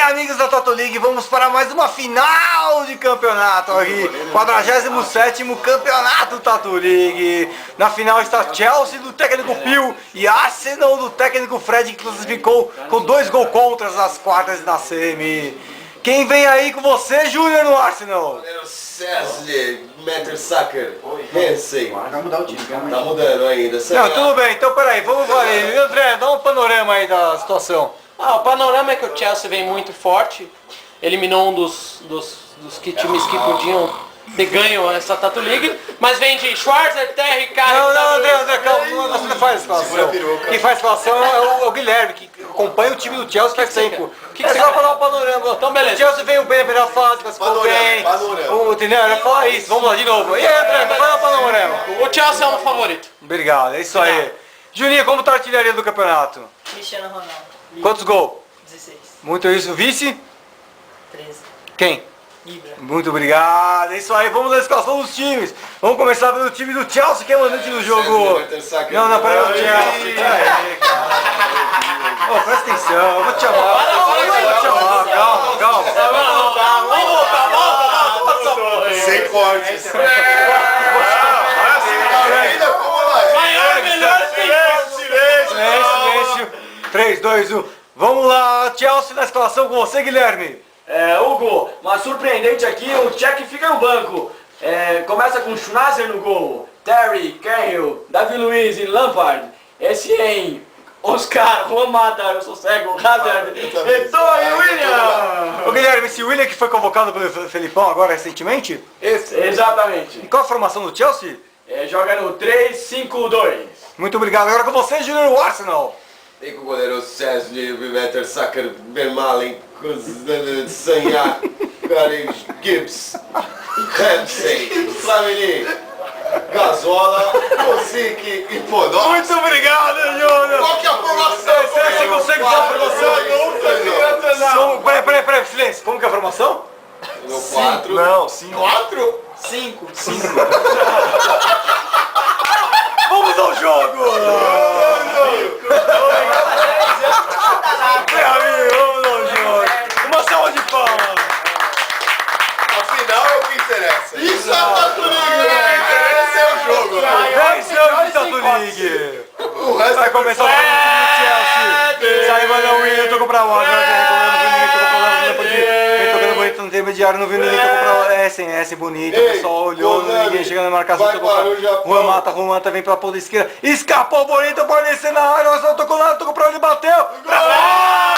amigos da Toto League, vamos para mais uma final de campeonato aqui, 47º campeonato Toto League. Na final está Chelsea do técnico Pio e Arsenal do técnico Fred, que classificou com 2 gols contra nas quartas e na semi. Quem vem aí com você, Júnior, no Arsenal? César, Mertesacker, Hansen. Vai mudar o time, Tá mudando ainda. Não, tudo bem, então peraí, vamos aí. André, dá um panorama aí da situação. O panorama é que o Chelsea vem muito forte, eliminou um dos times que podiam ter ganho essa Toto League, mas vem de Schwarzer, Terry, Cara... Não, André, calma, você não faz escalação. Quem faz escalação é o Guilherme, que acompanha o time do Chelsea faz tempo. É só falar o panorama. Então beleza. O Chelsea veio bem na primeira fase, classificou bem. Entendeu? Era falar isso, vamos lá de novo. E aí, André, fala o panorama. O Chelsea é o meu favorito. Obrigado, é isso aí. Juninho, como tá a artilharia do campeonato? Cristiano Ronaldo. Quantos gols? 16. Muito isso. Vice? 13. Quem? Ibra. Muito obrigado, é isso aí, vamos à escalação dos times. Vamos começar pelo time do Chelsea, que é o mandante do jogo. Não, peraí, o Chelsea. Ô, presta atenção, eu vou te chamar. Calma. Volta. Sem cortes. Silêncio. 3, 2, 1. Vamos lá, Chelsea na escalação com você, Guilherme. Hugo, mas surpreendente aqui, o Cech fica no banco. Começa com Schnazer no gol, Terry, Cahill, Davi Luiz e Lampard. Esse em Oscar, Romata, eu sou cego, Hazard, Eto'o e William. Ô Guilherme, esse William que foi convocado pelo Felipão agora recentemente? Exatamente. Qual a formação do Chelsea? Joga no 3-5-2. Muito obrigado. Agora com você, Júnior, o Arsenal. Tem com o goleiro César, Mertesacker, Vermaelen, Sanha, Karen Gibbs, Hansen, Flamini, Gazola, Kosik e Podolski. Muito obrigado, Júnior. Qual que é a formação? Você consegue dar a formação? Peraí, silêncio. Como que é a formação? No 4. Não, 5. 4? 5. Vamos ao jogo! Meu amigo, vamos ao jogo! Uma salva de palmas! Afinal é o que interessa. Isso é a Toto League! Esse é o jogo! 10 anos de Toto League! O resto Vai começar o time do Chelsea! Sai, manda o William, tocou pra lá, vem tocando bonito no intermediário, não viu ninguém, tocou pra lá, sem bonito, o pessoal olhou, ninguém chega na marcação, tocou pra Juan Mata, vem pela ponta esquerda, escapou bonito, pode descer na área, só tocou lá, tocou pra onde bateu, pra lá!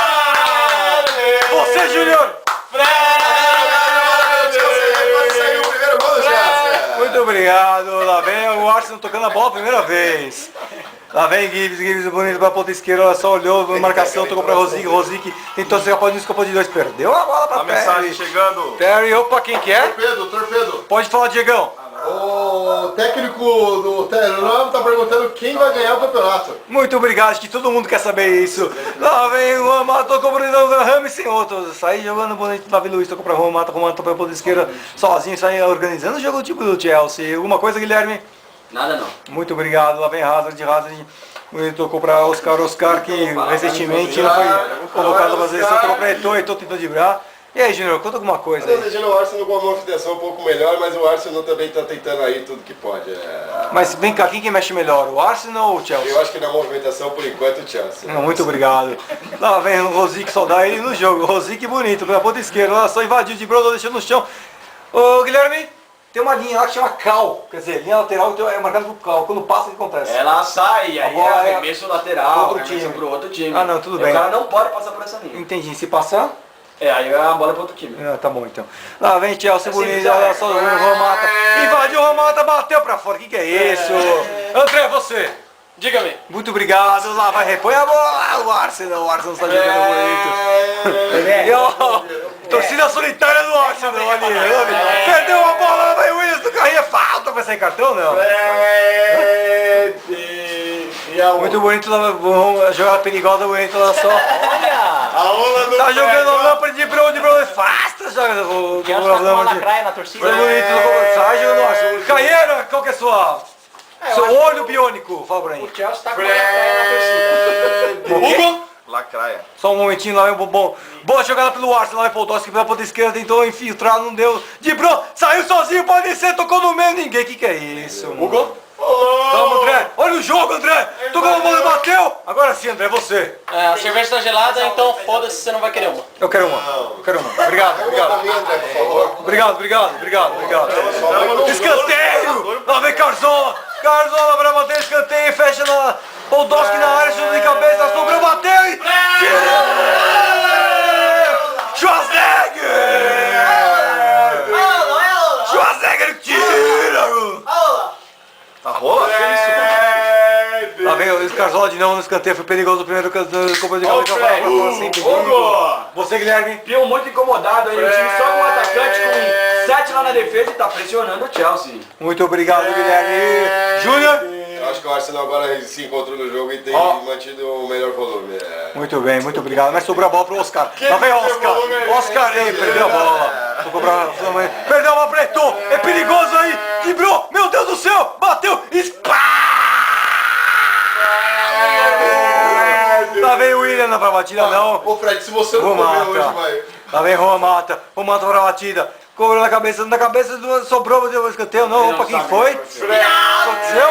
Você, Júnior! Muito obrigado, lá vem o Arsenal tocando a bola a primeira vez. Lá vem Gibbs bonito pra ponta esquerda, ela só olhou, marcação, tocou pra Rosic, tentou escapar de 2, perdeu a bola pra Terry. Mensagem chegando. Terry, opa, quem que é? Torpedo. Pode falar, Diegão. O técnico do Telegram tá perguntando quem vai ganhar o campeonato. Muito obrigado, acho que todo mundo quer saber isso. Lá vem o Juan Mata, tocou pra Ramos sem outro. Sai jogando bonito, Davi Luiz, tocou pra Juan Mata pra ponta esquerda, sozinho, sai organizando o jogo tipo do Chelsea. Alguma coisa, Guilherme? Nada não. Muito obrigado, lá vem Hazard, ele tocou para Oscar, que recentemente não foi convocado para a seleção, tocou para Eto'o tentou driblar. E aí, Júnior, conta alguma coisa aí. Desejando o Arsenal com uma movimentação um pouco melhor, mas o Arsenal também está tentando aí tudo que pode. Mas vem cá, quem que mexe melhor, o Arsenal ou o Chelsea? Eu acho que na movimentação, por enquanto, o Chelsea. Não, muito obrigado. Lá vem o Rosic, só dá ele no jogo, Rosic bonito, pela ponta esquerda, ela só invadiu de Bruno, deixou no chão. Ô, Guilherme, tem uma linha lá que chama cal, quer dizer, linha lateral é marcada por cal, quando passa o que acontece? Ela sai, aí bola é arremesso lateral, outro time. pro outro time. Ah, não, tudo bem. O cara não pode passar por essa linha. Entendi, se passar? Aí a bola é pro outro time. Tá bom então. Lá vem Chelsea bonito, olha só o Juan Mata. Invadiu o Juan Mata, bateu pra fora. Que é isso? André, você. Diga-me. Muito obrigado. Lá vai, repõe a bola. O Arsenal está jogando bonito. E ó, torcida solitária do Arsenal ali. Perdeu a bola, lá vai o Williams do carrinho. Falta pra sair cartão, não? Muito bonito, vamos jogar perigosa, bonito lá só. A onda do Tá jogando a lâmpada de Bruno, afasta, joga o Lacraia na torcida. Foi bonito, sai jogando Arsenal. Caieira, qual que é seu olho biônico? Fala pra mim. O Chelsea tá com a lacraia na torcida. Hugo? Lacraia. Só um momentinho, lá vem o bom. Boa jogada pelo Arsenal, lá vem Podolski pela ponta esquerda, tentou infiltrar, não deu. De Bro, saiu sozinho, pode ser, tocou no meio, ninguém. Que é isso? Hugo? Calma, André. Olha o jogo, André. Tocou a bola e bateu. Agora sim, André, você. É, a cerveja tá gelada, então foda-se, você não vai querer uma. Eu quero uma. Eu quero uma. Obrigado, obrigado. André, por favor. Obrigado. Escanteio! Lá vem Carzola. Carzola pra bater, escanteio, fecha na... Podolski na área, chute de cabeça, sobrou, bateu e... Schwarzenegger! Schwarzenegger tira! Tá rola? Lá vem o Carzola de novo no escanteio, foi perigoso o primeiro companheiro de cabeça. Hugo! Você, Guilherme? Pio muito incomodado aí, o time só com um atacante com 7 lá na defesa e tá pressionando o Chelsea. Muito obrigado, Guilherme. Júnior? Eu acho que o Arsenal agora se encontrou no jogo e tem mantido o melhor volume. Muito bem, muito obrigado. Mas sobrou a bola pro Oscar. Lá vem Oscar. Oscar aí, perdeu a bola. Tocou pra Flamengo. Perdeu a bola pra Eto'o. É perigoso aí. Quebrou. Meu Deus do céu. Bateu. Lá vem o William na batida, não. Ô Fred, se você não comer hoje, vai. Lá vem Roma mata pra batida. Cobrou na cabeça, sobrou, deu um escanteio, não, pra quem foi? Aconteceu?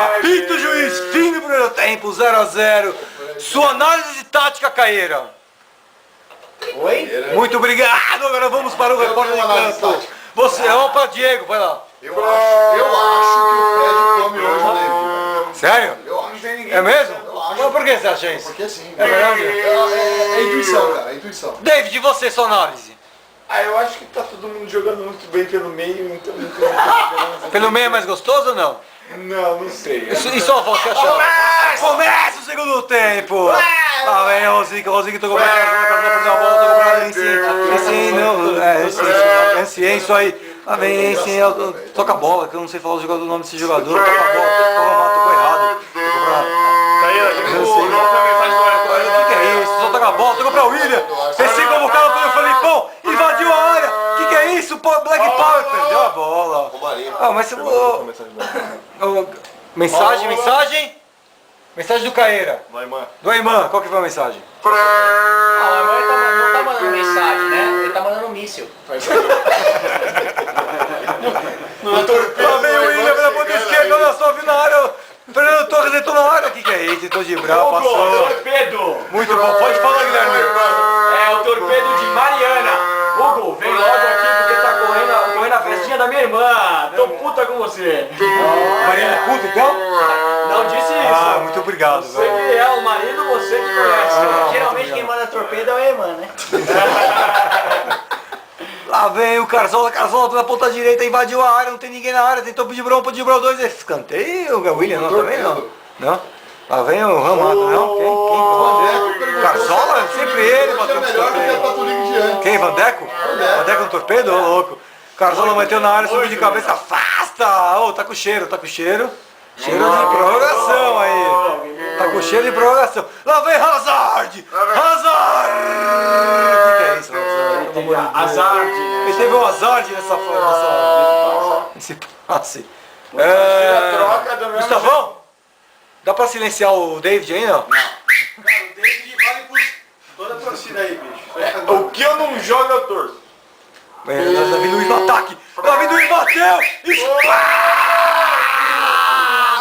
Apita o juiz, fim do primeiro tempo, 0-0. Sua análise de tática, Caeira. Oi? Muito obrigado, agora vamos para o repórter de campo. Você, vamos para Diego, vai lá. Eu acho que o Fred come hoje o David. Sério? Eu acho. É mesmo? acho. Mas por que você acha isso? Porque sim. É verdade? É intuição, cara, é intuição. David, e você, sua análise? Ah, eu acho que tá todo mundo jogando muito bem pelo meio, então não tem muita esperança. Pelo meio é mais gostoso ou não? Não sei. E sua avó, o que achou? Começa o segundo tempo! Lá vem o Rosique tocou pra Carzola, perdeu a bola, tocou pra Ensi, isso aí. Lá vem Ensi, toca a bola, que eu não sei falar o nome desse jogador, toca a bola, tocou errado. Tocou pra... O que é isso? Só toca a bola, tocou pra William, recém-convocado pelo Felipão, invadiu a área. O que é isso? Black Power, perdeu a bola. Ah, mas você... Mensagem? Mensagem do Caeira. Do Ayman, qual que foi a mensagem? Não, mas ele não tá mandando mensagem, né? Ele tá mandando um míssil. Lá vem o William pela ponta esquerda, olha só, viu na área. Fernando Torres entrou na área. O que é isso? Tentou driblar, passou. Torpedo! Muito bom, pode falar, Guilherme. É o torpedo de Mariana. Hugo, vem logo aqui porque tá correndo a festinha da minha irmã. Tô puta com você. Mariana é puta, então? Não disse isso. Ah, muito obrigado, Você velho. que é o marido, você que conhece. Geralmente quem manda torpedo é o irmã, né? Lá vem o Carzola pela ponta direita, invadiu a área, não tem ninguém na área, tentou pedir Brão, dois, escanteio, o William não também não. Não? Lá vem o Ramado, não? Quem? Carzola? Sempre ele bateu no melhor do que a torpedo. Tatulique de antes. Quem? Vandeco? Vandeco no torpedo? Ô, louco. Carzola meteu na área, subiu de cabeça, afasta! Ô, tá com cheiro. Cheiro de prorrogação aí. Tá com cheiro de prorrogação. Lá vem Hazard! O que é isso, Hazard? Hazard. Ele teve um Hazard nesse passe. troca do mesmo Gustavão? Dá pra silenciar o David aí, não? O David vale por toda a torcida aí, bicho. O que eu não jogo, eu torço. Davi Luiz no ataque. Davi Luiz bateu!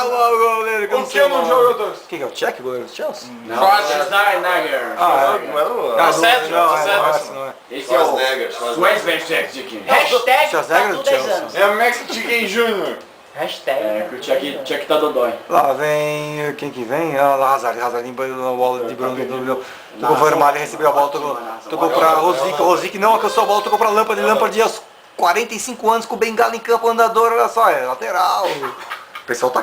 O goleiro que eu O não que sei eu o não nome. jogo, eu torço. Quem que é o Czech, goleiro do Chelsea? Schwarzenegger. Não, certo, não, tá certo. não é. Esse é o Schwarzenegger Schwarzenegger. Hashtag tá do tudo 10 Chelsea. anos. É o Max Chicken Jr. Hashtag. É, que o Tchek tá dodói. Lá vem, quem que vem? Ah, lá, Hazard limpando a bola de Bruno, tocou para o Armário, recebeu a bola, tocou para Rosique não alcançou a bola, tocou para Lampard aos 45 anos com o Bengala em campo andador, olha só, é lateral. O pessoal tá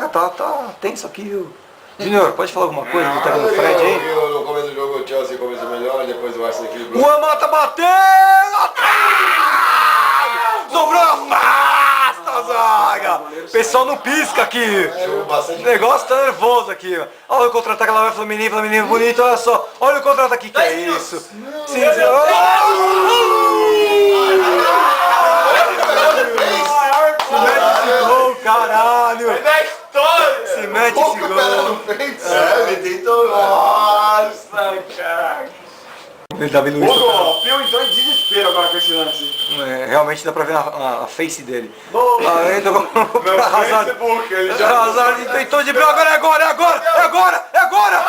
tenso aqui, viu? Junior, pode falar alguma coisa do técnico do Fred aí? No começo do jogo o Chelsea começou melhor, depois o Arsenal equilibrou. O Amata bateu! Atrás! Sobrou, afasta a zaga! O pessoal não pisca aqui! O negócio tá nervoso aqui. Olha o contra-ataque lá, vai Flamengo bonito, olha só. Olha o contra-ataque, que é isso? Se mete esse gol, caralho! Se mete esse gol! Ele tentou. Nossa, Davi Luiz. O Pio entrou em desespero agora com esse lance. Realmente dá pra ver a face dele. Aí tocou pra Hazard. Facebook, ele já... Hazard tentou de agora, é agora, é agora, é agora, é agora, é agora!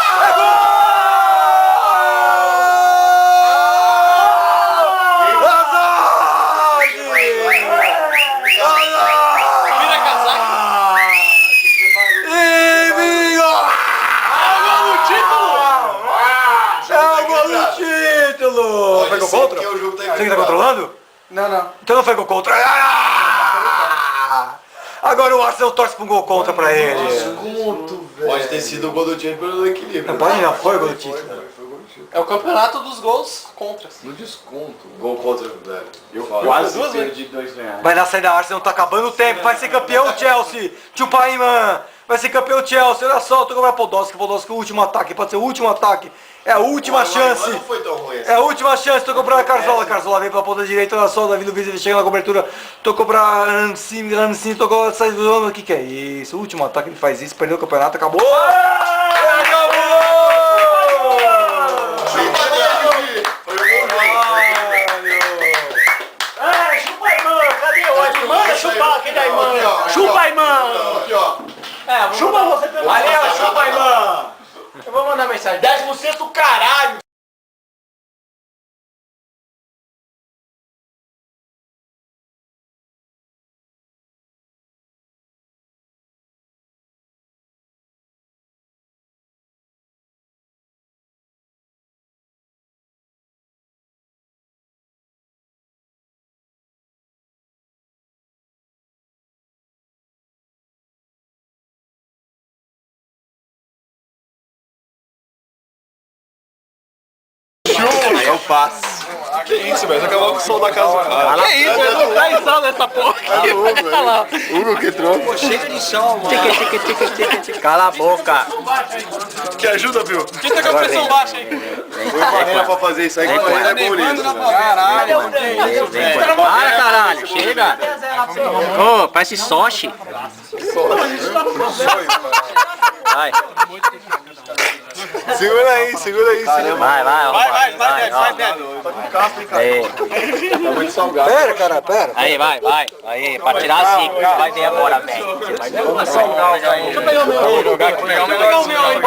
Vira casaco. Título! Foi gol contra? Que o jogo tá Você que tá controlando? Não. Então não foi gol contra. Agora o Arsenal torce pra um gol contra pra ele. Desconto, velho. Pode ter sido o gol do time pelo equilíbrio. Não pode, não foi gol do título. É o campeonato dos gols contras. No desconto. Gol contra, velho. Eu Quase duas perdi 2 ganhar. Vai na saída da Arsenal, tá acabando o tempo. Vai ser campeão o Chelsea. Chupaima. Vai ser campeão o Chelsea. Olha só, tocou pra Podolski. Podolski, o último ataque. Pode ser o último ataque. É a última chance. Não foi tão ruim assim. É a última chance, tocou pra Carzola. Carzola vem pela ponta direita, olha só, Davi Luiz ele chega na cobertura, tocou pra Ancini, tocou, sai do jogo. O que é isso? O último ataque ele faz isso, perdeu o campeonato, acabou! Acabou! Chupa aí, mano. Cadê o ódio? Manda chupar aqui daí, mano. Chupa aí, mano. Aqui, ó. Chupa você também. Valeu, chupa aí, mano. Eu vou mandar mensagem. 16º caralho. Eu passo. Que isso, velho? Acabou com o som da casa do cara. Que isso, eu não tá insano essa porra. Olha lá. Hugo que trouxe. Chega de som, mano. Cala a boca! Que ajuda, viu? Quem tá com a pressão baixa aí? Foi Barreira pra fazer isso aí, que Barreira é bonito. Para, caralho. Chega. Ô, parece Sochi. Vai. Segura aí, segura aí. Vai, Pera, cara, pera! Aí, vai. Aí, pra tirar assim, vai ver agora, velho. Deixa eu pegar o meu.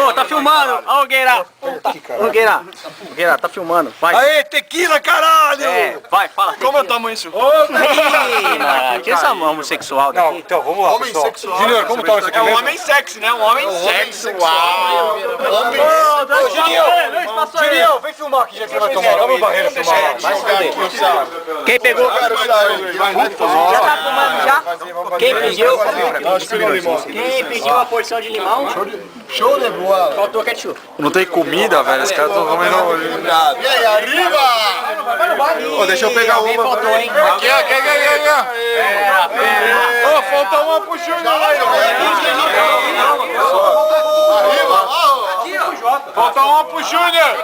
Ô, tá filmando. Ó, Gueira. Gueira, tá filmando. Vai. Aê, tequila, caralho! Vai, fala. Como é o tamanho isso? Tira essa homossexual Não, daqui. então vamos lá, Homem pessoal. sexual. Junior, como tá isso aqui É um mesmo? homem sexy, né? Um homem sexual. Juninho, vem filmar aqui já que você vai tomar. Dá uma barreira filmar. Quem pegou? Já tá fumando já? Quem pediu? Quem pediu a porção de limão? Show de bola. Faltou ketchup. Não tem comida, velho. Os caras estão comendo. E aí, arriba! Ô, deixa eu pegar Alguém uma. faltou, hein? Aqui, aqui. Ô, falta uma pro Júnior aí, Falta uma pro Júnior!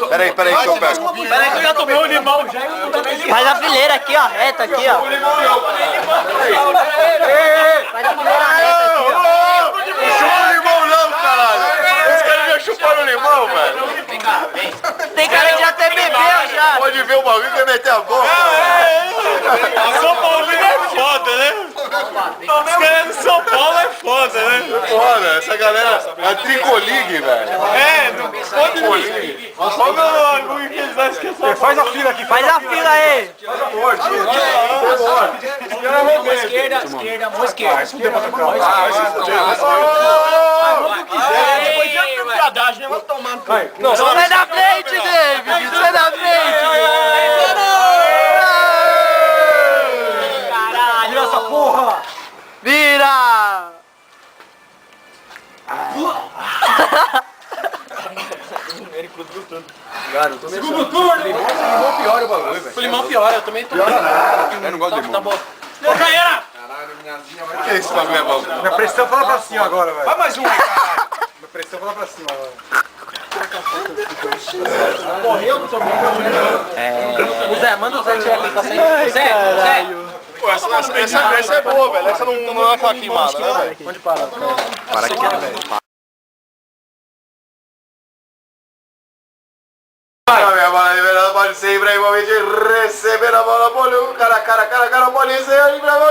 Peraí que eu pego. Peraí que eu já tomei um limão já. Faz a fileira aqui, ó, reta aqui, ó. Faz a fileira reta aqui, ó. Chupa limão não, caralho. Os caras já chuparam limão, velho. Tem cara que já até bebeu já. Pode ver o bagulho que vai meter a boca. São Paulo é foda, né? Os caras de São Paulo é foda, né? Foda, essa galera é Tricoligue, velho. É, não pode ir. Olha o bagulho que eles acham que é só. Faz a fila aqui, Faz a fila aí. Esquerda, mão esquerda. Depois de piadagem, né? Vou tomar no cu. Não, Sai da frente, David. Sai da frente. Vira essa porra! Vira. Segundo turno! Limão piora o bagulho, velho. O limão piora, eu também tô. Eu não gosto de limão. Tá bom. Cocaína! Que esse bagulho é bom? Minha pressão foi lá pra cima agora, velho. Vai mais um aí, caralho. Minha pressão foi lá pra cima agora. Zé, manda o Zé tirar aqui, tá sem. Zé. Pô, essa é boa, velho. Essa não é aquela queimada, né, velho? Para aqui, velho. Ibrahimovic recebendo a bola, olha o cara, bolinha, Senhor Ibrahimovic.